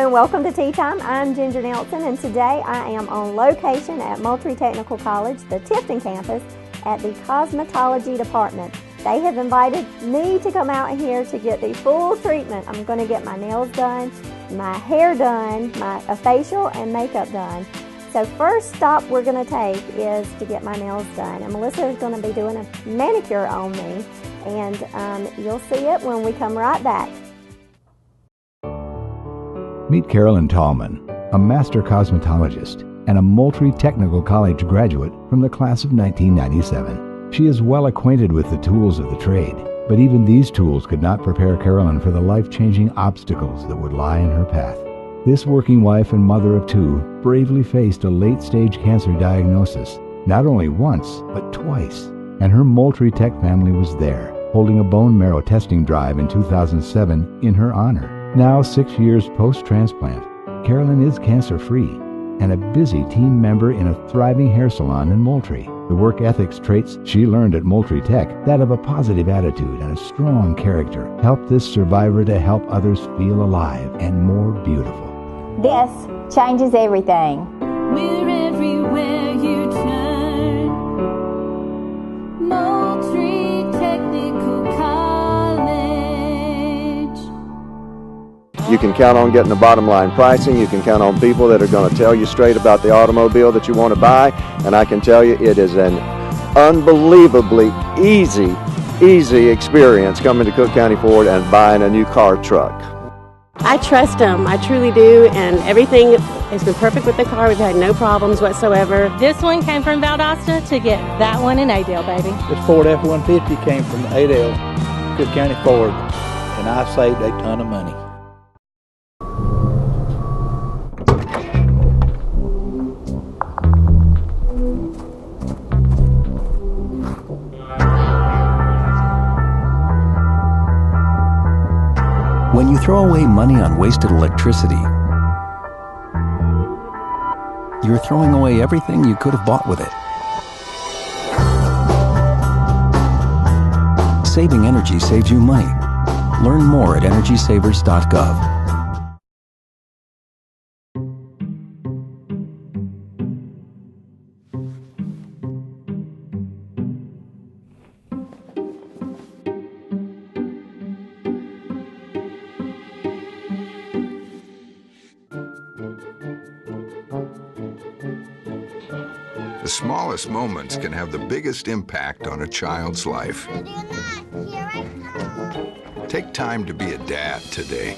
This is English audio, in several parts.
and welcome to Tea Time. I'm Ginger Nelson, and today I am on location at Moultrie Technical College, the Tifton campus, at the Cosmetology Department. They have invited me to come out here to get the full treatment. I'm going to get my nails done, my hair done, a facial and makeup done. So first stop we're going to take is to get my nails done. And Melissa is going to be doing a manicure on me, and you'll see it when we come right back. Meet Carolyn Tallman, a master cosmetologist and a Moultrie Technical College graduate from the class of 1997. She is well acquainted with the tools of the trade, but even these tools could not prepare Carolyn for the life-changing obstacles that would lie in her path. This working wife and mother of two bravely faced a late-stage cancer diagnosis, not only once, but twice. And her Moultrie Tech family was there, holding a bone marrow testing drive in 2007 in her honor. Now, 6 years post-transplant, Carolyn is cancer-free and a busy team member in a thriving hair salon in Moultrie. The work ethics traits she learned at Moultrie Tech, that of a positive attitude and a strong character, helped this survivor to help others feel alive and more beautiful. This changes everything. We're everywhere you turn. Moultrie Technical College. You can count on getting the bottom line pricing. You can count on people that are going to tell you straight about the automobile that you want to buy. And I can tell you it is an unbelievably easy experience coming to Cook County Ford and buying a new car truck. I trust them, I truly do, and everything has been perfect with the car. We've had no problems whatsoever. This one came from Valdosta to get that one in Adel, baby. This Ford F-150 came from Adel, Cook County Ford, and I saved a ton of money. When you throw away money on wasted electricity, you're throwing away everything you could have bought with it. Saving energy saves you money. Learn more at energysavers.gov. The smallest moments can have the biggest impact on a child's life. Take time to be a dad today.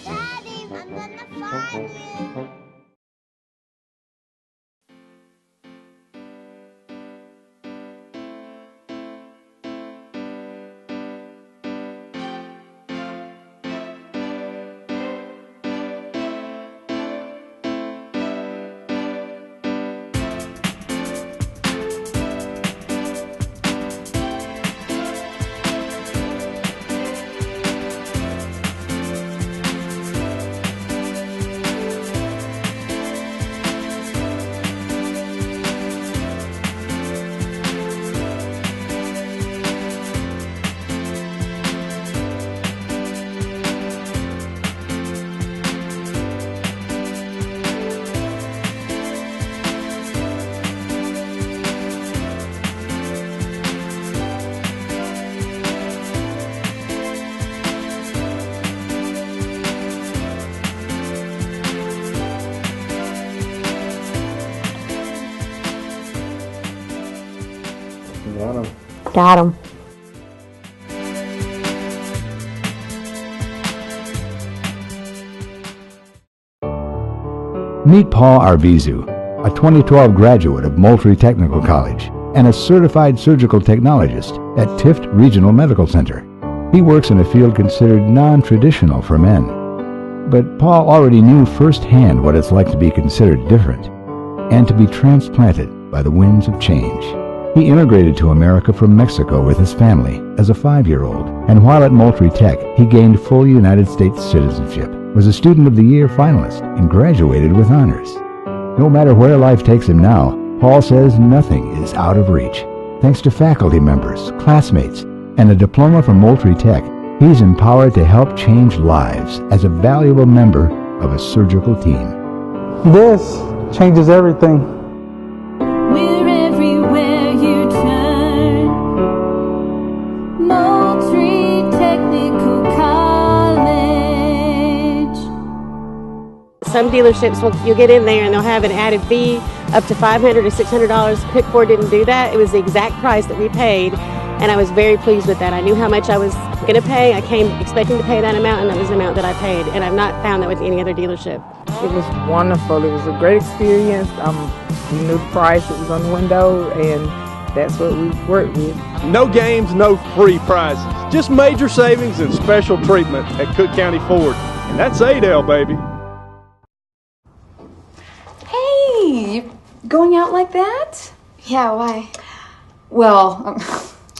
Got him. Meet Paul Arvizu, a 2012 graduate of Moultrie Technical College and a certified surgical technologist at Tift Regional Medical Center. He works in a field considered non-traditional for men. But Paul already knew firsthand what it's like to be considered different and to be transplanted by the winds of change. He immigrated to America from Mexico with his family as a 5-year-old, and while at Moultrie Tech, he gained full United States citizenship, was a Student of the Year finalist, and graduated with honors. No matter where life takes him now, Paul says nothing is out of reach. Thanks to faculty members, classmates, and a diploma from Moultrie Tech, he's empowered to help change lives as a valuable member of a surgical team. This changes everything. We're everywhere you turn. Moultrie Technical College. Some dealerships, you'll get in there and they'll have an added fee up to $500 or $600. Pickford didn't do that. It was the exact price that we paid, and I was very pleased with that. I knew how much I was going to pay. I came expecting to pay that amount, and that was the amount that I paid, and I've not found that with any other dealership. It was wonderful. It was a great experience. We knew the price that was on the window, and that's what we worked with. No games, no free prizes. Just major savings and special treatment at Cook County Ford. And that's Adel, baby. Hey, you going out like that? Yeah, why? Well,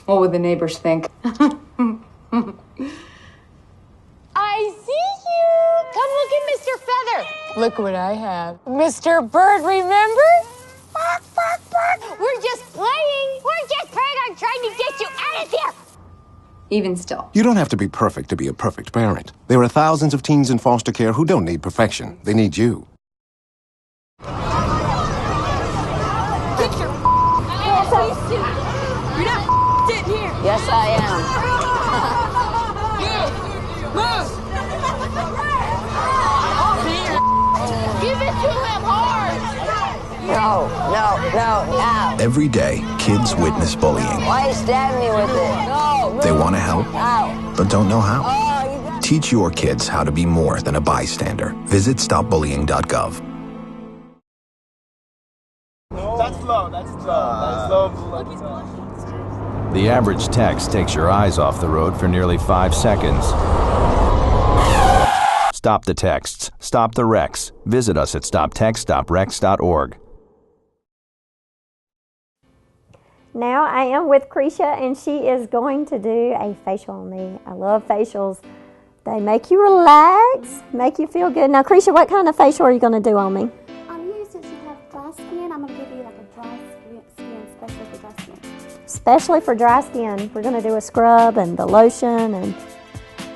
what would the neighbors think? I see you! Come look at Mr. Feather! Look what I have. Mr. Bird, remember? Bark, bark, bark! We're just playing! We're just playing! I'm trying to get you out of here! Even still. You don't have to be perfect to be a perfect parent. There are thousands of teens in foster care who don't need perfection. They need you. Get your ass in suit! You're not sitting here! Yes, I am. Move! Give it to him hard! No. Every day, kids witness bullying. Why are you stabbing me with it? No. They want to help, Ow. but don't know how. Oh, Teach your kids how to be more than a bystander. Visit stopbullying.gov. That's slow. The average text takes your eyes off the road for nearly 5 seconds. Stop the texts. Stop the wrecks. Visit us at stoptextstopwrecks.org. Now I am with Cretia, and she is going to do a facial on me. I love facials. They make you relax, make you feel good. Now, Cretia, what kind of facial are you going to do on me? Since you have dry skin, I'm going to give you like a dry skin, especially for dry skin. Especially for dry skin. We're going to do a scrub and the lotion and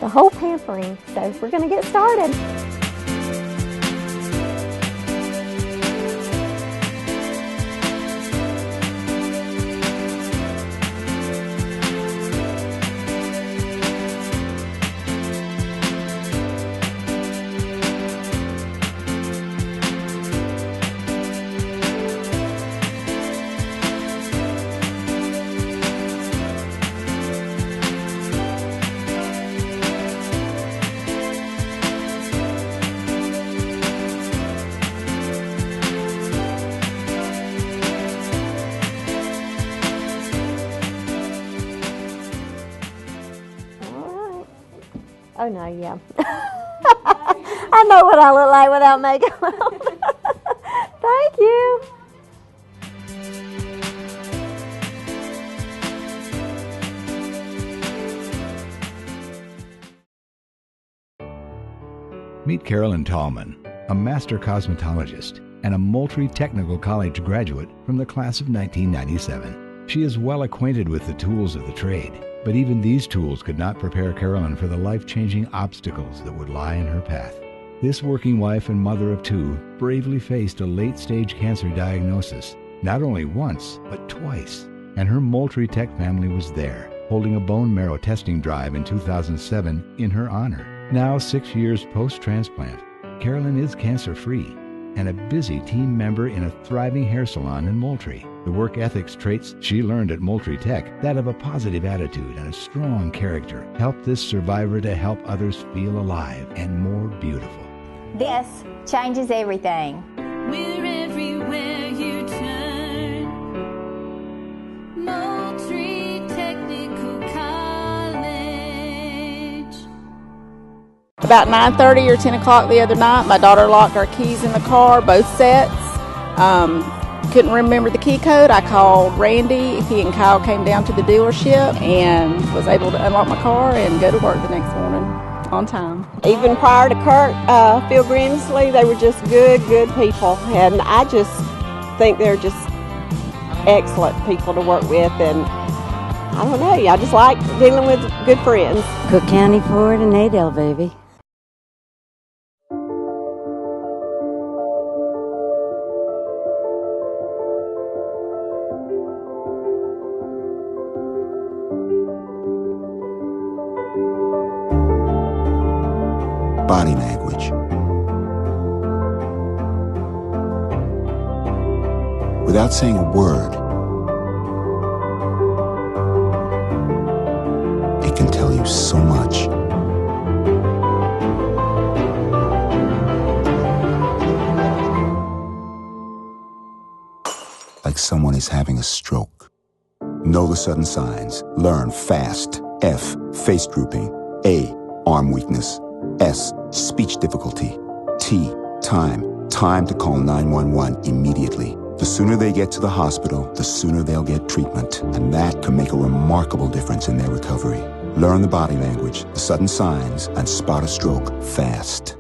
the whole pampering. So we're going to get started. Oh no, yeah. I know what I look like without makeup on. Thank you. Meet Carolyn Tallman, a master cosmetologist and a Moultrie Technical College graduate from the class of 1997. She is well acquainted with the tools of the trade, but even these tools could not prepare Carolyn for the life-changing obstacles that would lie in her path. This working wife and mother of two bravely faced a late-stage cancer diagnosis, not only once, but twice. And her Moultrie Tech family was there, holding a bone marrow testing drive in 2007 in her honor. Now, 6 years post-transplant, Carolyn is cancer-free and a busy team member in a thriving hair salon in Moultrie. The work ethics traits she learned at Moultrie Tech, that of a positive attitude and a strong character, helped this survivor to help others feel alive and more beautiful. This changes everything. We're everywhere you turn. Moultrie Technical College. About 9:30 or 10 o'clock the other night, my daughter locked our keys in the car, both sets. Couldn't remember the key code. I called Randy. He and Kyle came down to the dealership and was able to unlock my car and go to work the next morning on time. Even prior to Kurt, Phil Grinsley, they were just good people. And I just think they're just excellent people to work with. And I don't know, I just like dealing with good friends. Cook County Ford and Adel, baby. body language. Without saying a word, it can tell you so much. Like someone is having a stroke. Know the sudden signs. Learn fast. F, face drooping. A, arm weakness. S, speech difficulty. T, time. Time to call 911 immediately. The sooner they get to the hospital, the sooner they'll get treatment, and that can make a remarkable difference in their recovery. Learn the body language, the sudden signs, and spot a stroke fast.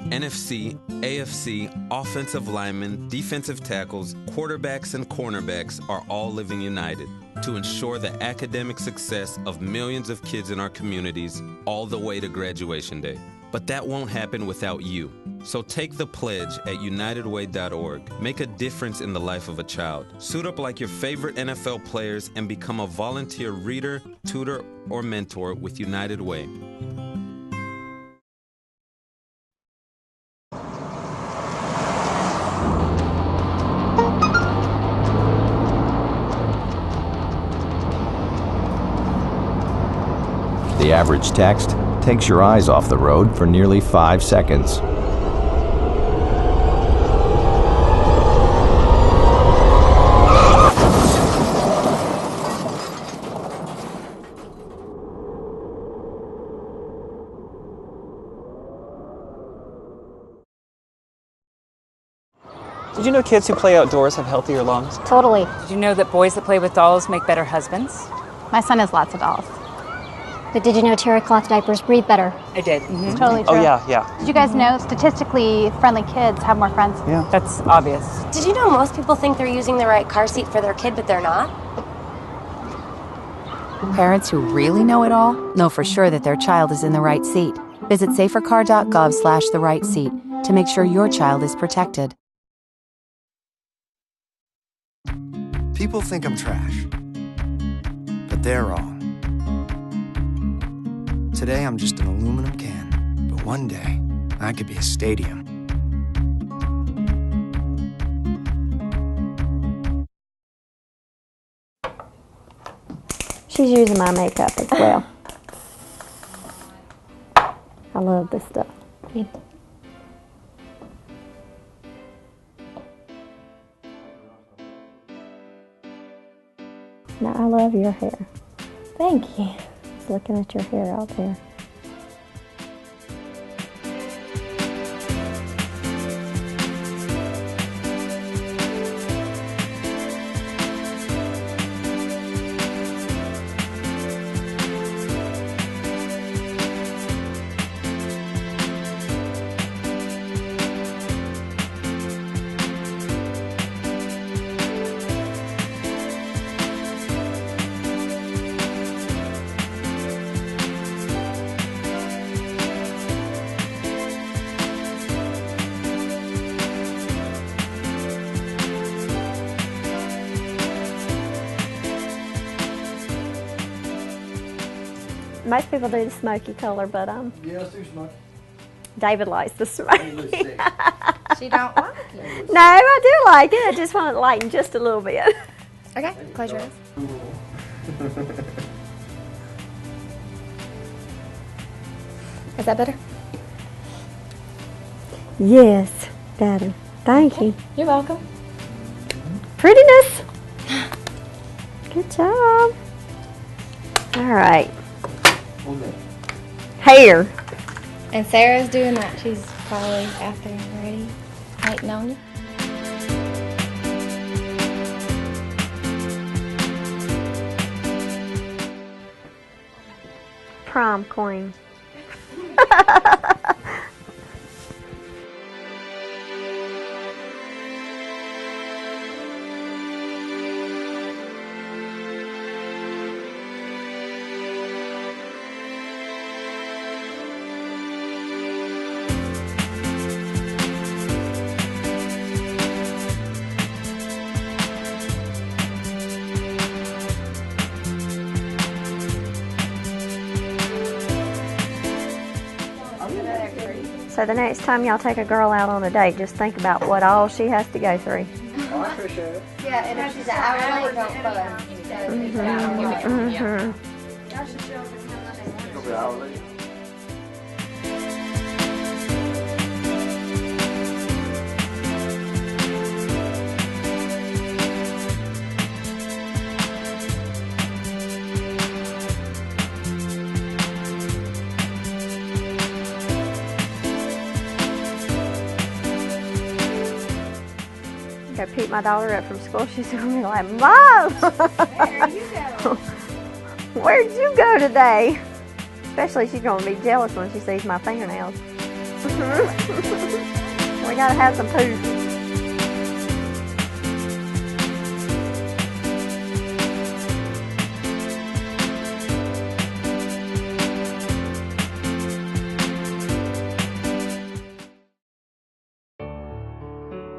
NFC, AFC, offensive linemen, defensive tackles, quarterbacks, and cornerbacks are all living united to ensure the academic success of millions of kids in our communities all the way to graduation day. But that won't happen without you. So take the pledge at unitedway.org. Make a difference in the life of a child. Suit up like your favorite NFL players and become a volunteer reader, tutor, or mentor with United Way. The average text takes your eyes off the road for nearly 5 seconds. Did you know kids who play outdoors have healthier lungs? Totally. Did you know that boys that play with dolls make better husbands? My son has lots of dolls. But did you know terry cloth diapers breathe better? I did. It's totally true. Oh, yeah. Did you guys know statistically friendly kids have more friends? Yeah. That's obvious. Did you know most people think they're using the right car seat for their kid, but they're not? Parents who really know it all know for sure that their child is in the right seat. Visit safercar.gov/the right seat to make sure your child is protected. People think I'm trash, but they're wrong. Today I'm just an aluminum can, but one day I could be a stadium. She's using my makeup as well. I love this stuff. Now, I love your hair. Thank you. Just looking at your hair out there. Most people do the smoky color, but Yeah, let's do smoky. David likes the smoky. She don't like it. No, I do like it. I just want it lightened just a little bit. Okay, close your eyes. Is that better? Yes, better. Thank you. You're welcome. Prettiness. Good job. All right. Hair. And Sarah's doing that. She's probably out there ready, waiting on you. Prom queen. So the next time y'all take a girl out on a date, just think about what all she has to go through. Oh, I appreciate it. Yeah, and if she's an hour late, don't budge. It'll be an hour late. Go pick my daughter up from school. She's gonna be like, Mom, where'd you go today? Especially she's gonna be jealous when she sees my fingernails. We gotta have some poo.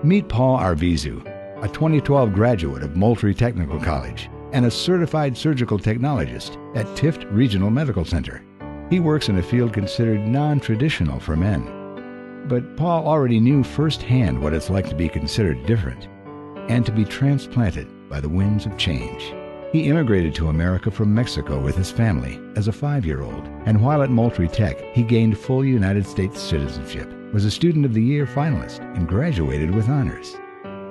Meet Paul Arvizu, a 2012 graduate of Moultrie Technical College and a certified surgical technologist at Tift Regional Medical Center. He works in a field considered non-traditional for men. But Paul already knew firsthand what it's like to be considered different and to be transplanted by the winds of change. He immigrated to America from Mexico with his family as a 5-year-old, and while at Moultrie Tech, he gained full United States citizenship, was a Student of the Year finalist, and graduated with honors.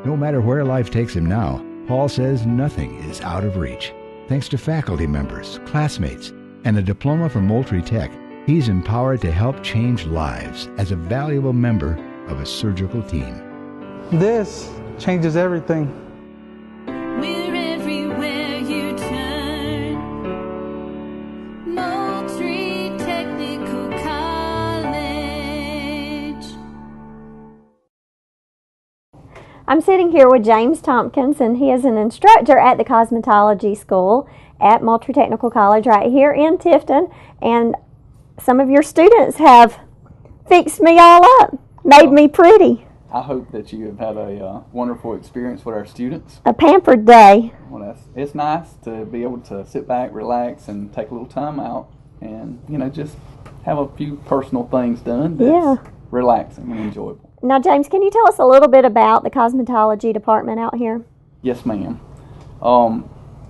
No matter where life takes him now, Paul says nothing is out of reach. Thanks to faculty members, classmates, and a diploma from Moultrie Tech, he's empowered to help change lives as a valuable member of a surgical team. This changes everything. We're everywhere you turn. Moultrie Technical College. I'm sitting here with James Tompkins, and he is an instructor at the Cosmetology School at Moultrie Technical College right here in Tifton. And some of your students have fixed me all up, made me pretty. I hope that you have had a wonderful experience with our students. A pampered day. Well, it's nice to be able to sit back, relax, and take a little time out and, just have a few personal things done that's relaxing and enjoyable. Now, James, can you tell us a little bit about the cosmetology department out here? Yes, ma'am.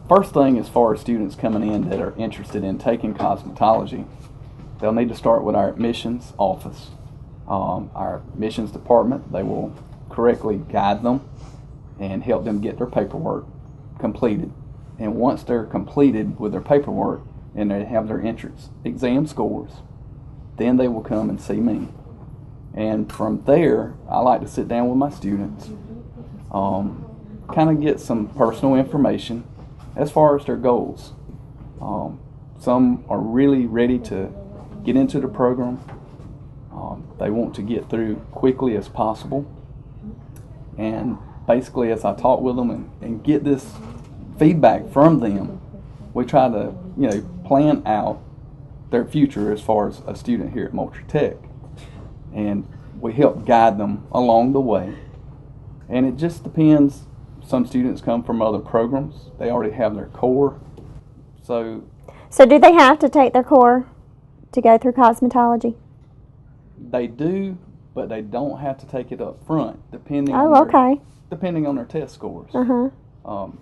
First thing, as far as students coming in that are interested in taking cosmetology, they'll need to start with our admissions office. Our admissions department, they will correctly guide them and help them get their paperwork completed. And once they're completed with their paperwork and they have their entrance exam scores, then they will come and see me. And from there, I like to sit down with my students, kind of get some personal information as far as their goals. Some are really ready to get into the program. They want to get through quickly as possible. And basically, as I talk with them and get this feedback from them, we try to, plan out their future as far as a student here at Moultrie Tech. And we help guide them along the way. And it just depends. Some students come from other programs. They already have their core. So do they have to take their core to go through cosmetology? They do, but they don't have to take it up front, depending on their test scores.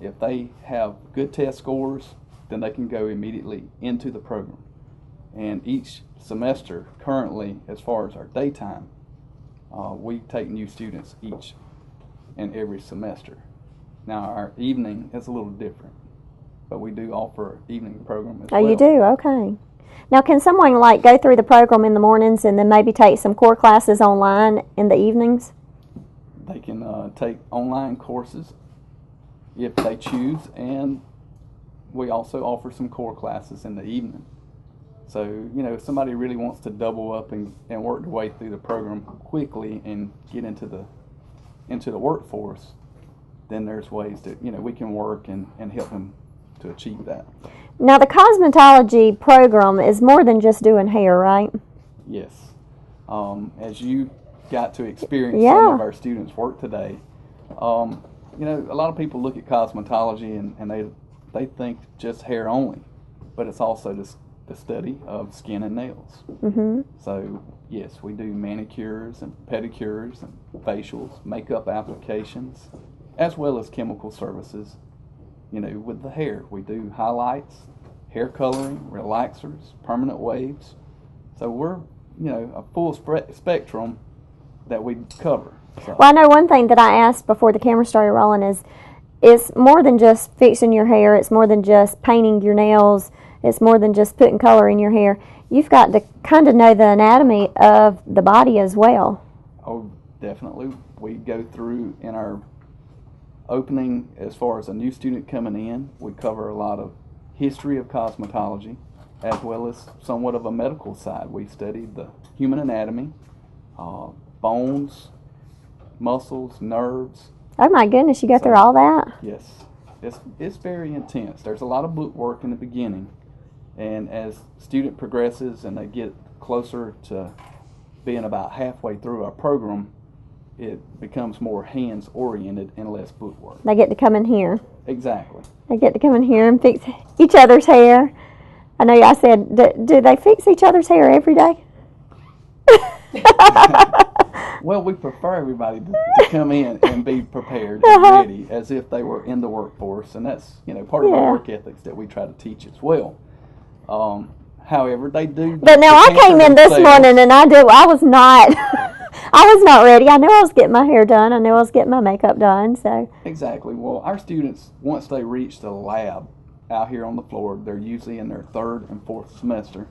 If they have good test scores, then they can go immediately into the program. And each semester, currently, as far as our daytime, we take new students each and every semester. Now, our evening is a little different, but we do offer an evening program as well. Oh, you do? Okay. Now, can someone go through the program in the mornings and then maybe take some core classes online in the evenings? They can take online courses if they choose, and we also offer some core classes in the evening. So, if somebody really wants to double up and work their way through the program quickly and get into the workforce, then there's ways that, we can work and help them to achieve that. Now, the cosmetology program is more than just doing hair, right? Yes. As you got to experience some of our students' work today, a lot of people look at cosmetology and they think just hair only, but it's also the study of skin and nails. Mm-hmm. So, yes, we do manicures and pedicures and facials, makeup applications, as well as chemical services. You know, with the hair, we do highlights, hair coloring, relaxers, permanent waves. So we're, you know, a full spectrum that we cover. So. Well, I know one thing that I asked before the camera started rolling is, it's more than just fixing your hair. It's more than just painting your nails. It's more than just putting color in your hair. You've got to kind of know the anatomy of the body as well. Oh, definitely. We go through in our opening, as far as a new student coming in, we cover a lot of history of cosmetology, as well as somewhat of a medical side. We study the human anatomy, bones, muscles, nerves. Oh my goodness, you go through all that? Yes. It's very intense. There's a lot of book work in the beginning, and as student progresses and they get closer to being about halfway through our program, it becomes more hands-oriented and less book work. They get to come in here. Exactly. They get to come in here and fix each other's hair. I know I said, do they fix each other's hair every day? Well, we prefer everybody to come in and be prepared and ready as if they were in the workforce, and that's, you know, part of our work ethics that we try to teach as well. However, they do. But now I came in this morning and I was not I was not ready. I knew I was getting my hair done. I knew I was getting my makeup done. So exactly. Well, our students, once they reach the lab out here on the floor, they're usually in their 3rd and 4th semester.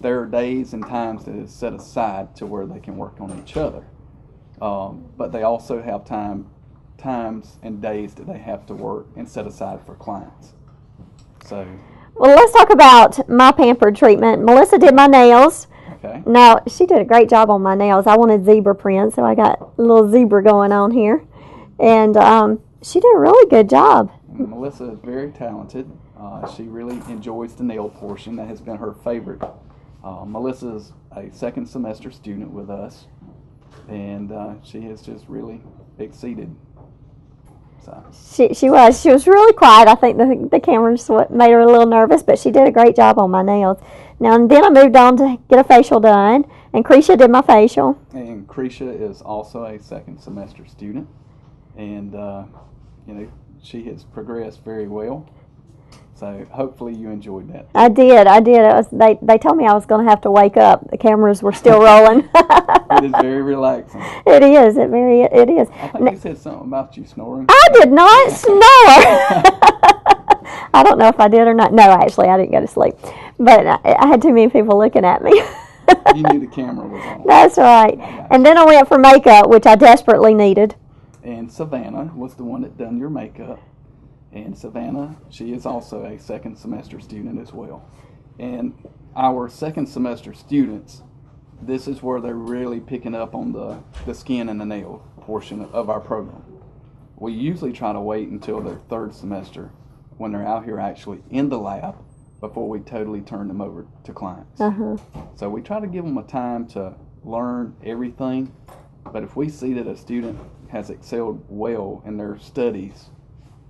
There are days and times that is set aside to where they can work on each other. But they also have times and days that they have to work and set aside for clients. So. Well, let's talk about my pampered treatment. Melissa did my nails. Okay. Now, she did a great job on my nails. I wanted zebra print, so I got a little zebra going on here. And she did a really good job. Melissa is very talented. She really enjoys the nail portion. That has been her favorite. Melissa is a 2nd semester student with us, and she has just really exceeded. So. She was really quiet. I think the cameras made her a little nervous, but she did a great job on my nails. Now and then I moved on to get a facial done, and Cretia did my facial. And Cretia is also a 2nd semester student, and you know, she has progressed very well. So hopefully you enjoyed that. I did. They told me I was going to have to wake up. The cameras were still rolling. It is very relaxing. It is. It is. I think you said something about you snoring. I did not snore. I don't know if I did or not. No, actually, I didn't go to sleep. But I had too many people looking at me. You knew the camera was on. That's right. And then I went for makeup, which I desperately needed. And Savannah was the one that done your makeup. And Savannah, she is also a 2nd semester student as well. And our 2nd semester students, this is where they're really picking up on the skin and the nail portion of our program. We usually try to wait until their 3rd semester when they're out here actually in the lab before we totally turn them over to clients. So we try to give them a time to learn everything, but if we see that a student has excelled well in their studies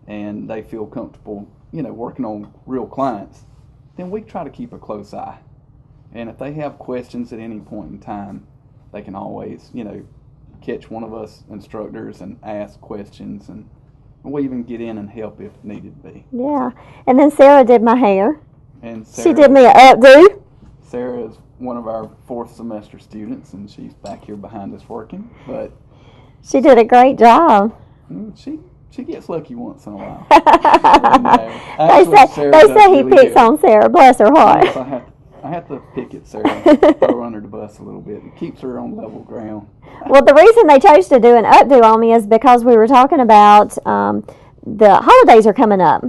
and they feel comfortable, you know, working on real clients, then we try to keep a close eye. And if they have questions at any point in time, they can always, you know, catch one of us instructors and ask questions, and we even get in and help if needed be. Yeah. And then Sarah did my hair. And Sarah, she did me an updo. Sarah is one of our 4th semester students, and she's back here behind us working. But she did a great job. She gets lucky once in a while. They say he picks on Sarah. Bless her heart. Yes, I have to pick at Sarah, throw her under the bus a little bit. It keeps her on level ground. Well, the reason they chose to do an updo on me is because we were talking about the holidays are coming up,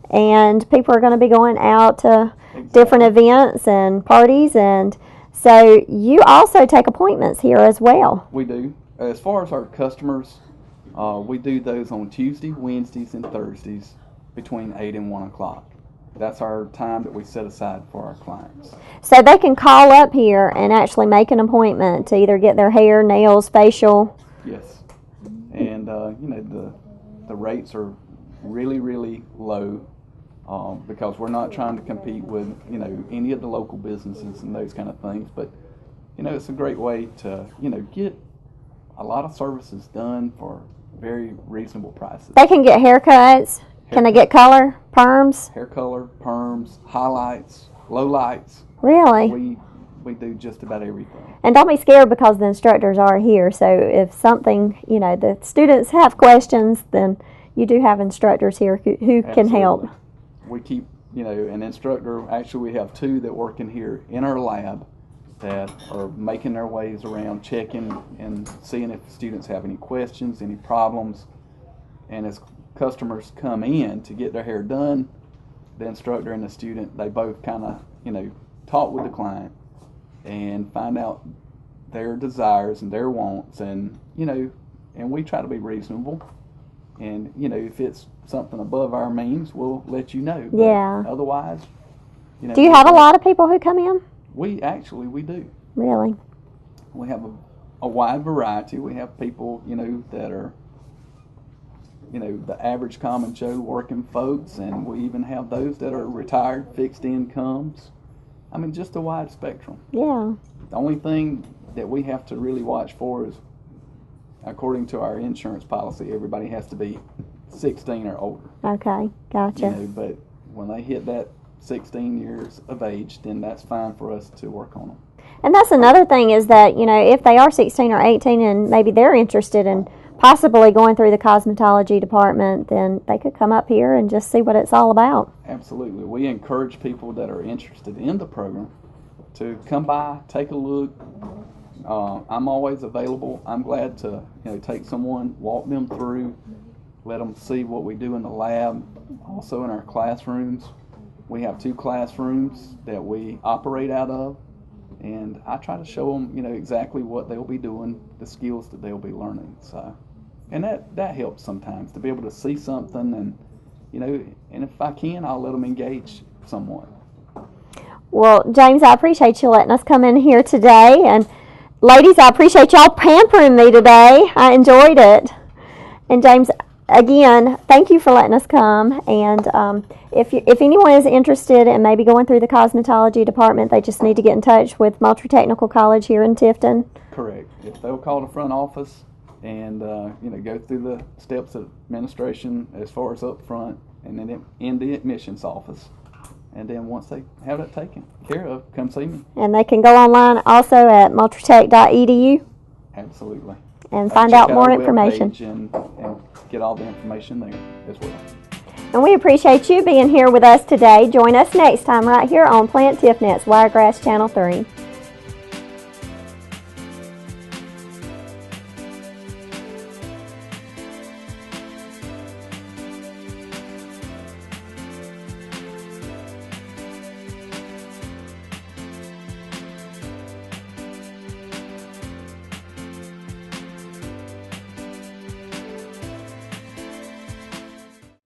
and people are going to be going out to different events and parties, and so you also take appointments here as well. We do. As far as our customers, we do those on Tuesday, Wednesdays, and Thursdays between 8 and 1 o'clock. That's our time that we set aside for our clients. So they can call up here and actually make an appointment to either get their hair, nails, facial. Yes. And, you know, the rates are really, really low. because we're not trying to compete with, you know, any of the local businesses and those kind of things. But, you know, it's a great way to, you know, get a lot of services done for very reasonable prices. They can get haircuts. Can they get color, perms? Hair color, perms, highlights, lowlights. Really? We do just about everything. And don't be scared because the instructors are here. So if something, you know, the students have questions, then you do have instructors here who can help. We keep, you know, an instructor. Actually, we have 2 that work in here in our lab that are making their ways around, checking and seeing if students have any questions, any problems. And as customers come in to get their hair done, the instructor and the student, they both kind of, you know, talk with the client and find out their desires and their wants, and, you know, and we try to be reasonable. And, you know, if it's something above our means, we'll let you know. But yeah. Otherwise, you know. Do you have a lot of people who come in? We do. Really? We have a wide variety. We have people, you know, that are, you know, the average common Joe working folks, and we even have those that are retired, fixed incomes. I mean, just a wide spectrum. Yeah. The only thing that we have to really watch for is, according to our insurance policy, everybody has to be 16 or older. Okay, gotcha. You know, but when they hit that 16 years of age, then that's fine for us to work on them. And that's another thing is that, you know, if they are 16 or 18 and maybe they're interested in possibly going through the cosmetology department, then they could come up here and just see what it's all about. Absolutely. We encourage people that are interested in the program to come by, take a look. I'm always available. I'm glad to, you know, take someone, walk them through, let them see what we do in the lab, also in our classrooms. We have 2 classrooms that we operate out of, and I try to show them, you know, exactly what they'll be doing, the skills that they'll be learning. So, and that helps sometimes to be able to see something, and, you know, and if I can, I'll let them engage somewhat. Well, James, I appreciate you letting us come in here today, and ladies, I appreciate y'all pampering me today. I enjoyed it. And James, again, thank you for letting us come. And if anyone is interested in maybe going through the cosmetology department, they just need to get in touch with Moultrie Technical College here in Tifton. Correct. If they'll call the front office and you know, go through the steps of administration as far as up front, and then in the admissions office. And then once they have it taken care of, come see me. And they can go online also at moultrietech.edu. Absolutely. And find out more information. And get all the information there as well. And we appreciate you being here with us today. Join us next time right here on Plant TIFNet's Wiregrass Channel 3.